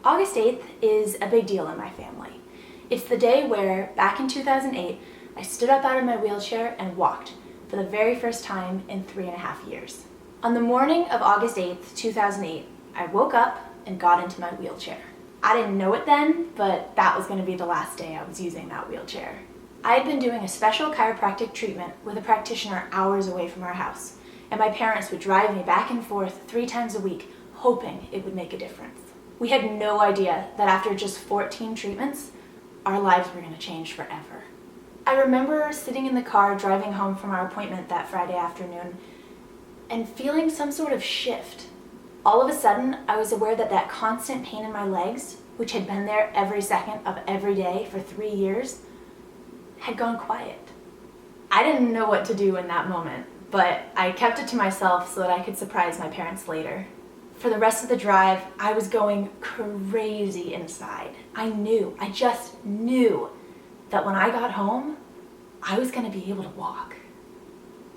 August 8th is a big deal in my family. It's the day where, back in 2008, I stood up out of my wheelchair and walked for the very first time in 3.5 years. On the morning of August 8th, 2008, I woke up and got into my wheelchair. I didn't know it then, but that was going to be the last day I was using that wheelchair. I had been doing a special chiropractic treatment with a practitioner hours away from our house, and my parents would drive me back and forth 3 times a week, hoping it would make a difference. We had no idea that after just 14 treatments, our lives were going to change forever. I remember sitting in the car driving home from our appointment that Friday afternoon and feeling some sort of shift. All of a sudden, I was aware that that constant pain in my legs, which had been there every second of every day for 3 years, had gone quiet. I didn't know what to do in that moment, but I kept it to myself so that I could surprise my parents later. For the rest of the drive, I was going crazy inside. I just knew that when I got home, I was going to be able to walk.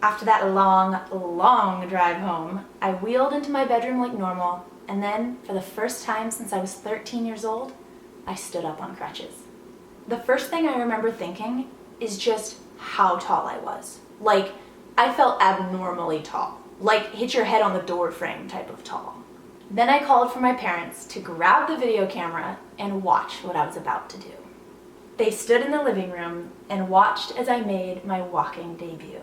After that long drive home, I wheeled into my bedroom like normal, and then, for the first time since I was 13 years old, I stood up on crutches. The first thing I remember thinking is just how tall I was. Like, I felt abnormally tall. Like, hit your head on the door frame type of tall. Then I called for my parents to grab the video camera and watch what I was about to do. They stood in the living room and watched as I made my walking debut.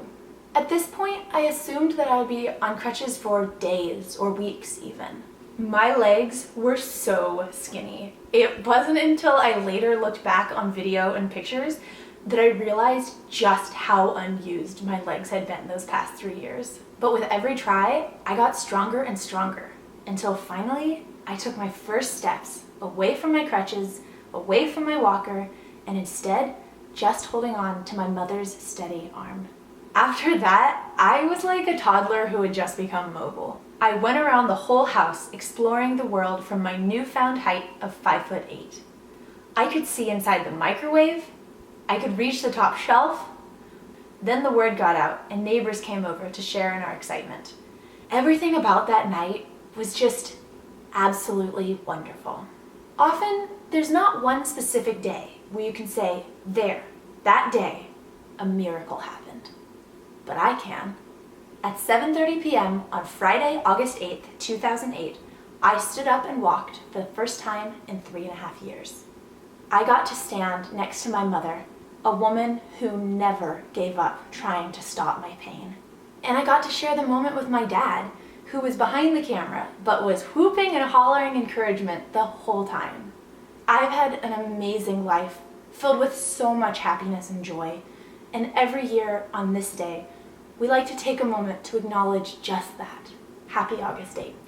At this point, I assumed that I would be on crutches for days or weeks even. My legs were so skinny. It wasn't until I later looked back on video and pictures that I realized just how unused my legs had been those past 3 years. But with every try, I got stronger and stronger, until finally I took my first steps away from my crutches, away from my walker, and instead just holding on to my mother's steady arm. After that, I was like a toddler who had just become mobile. I went around the whole house exploring the world from my newfound height of 5'8". I could see inside the microwave, I could reach the top shelf. Then the word got out and neighbors came over to share in our excitement. Everything about that night was just absolutely wonderful. Often, there's not one specific day where you can say, there, that day, a miracle happened. But I can. At 7:30 p.m. on Friday, August 8th, 2008, I stood up and walked for the first time in 3.5 years. I got to stand next to my mother, a woman who never gave up trying to stop my pain. And I got to share the moment with my dad, who was behind the camera, but was whooping and hollering encouragement the whole time. I've had an amazing life, filled with so much happiness and joy, and every year on this day, we like to take a moment to acknowledge just that. Happy August 8th.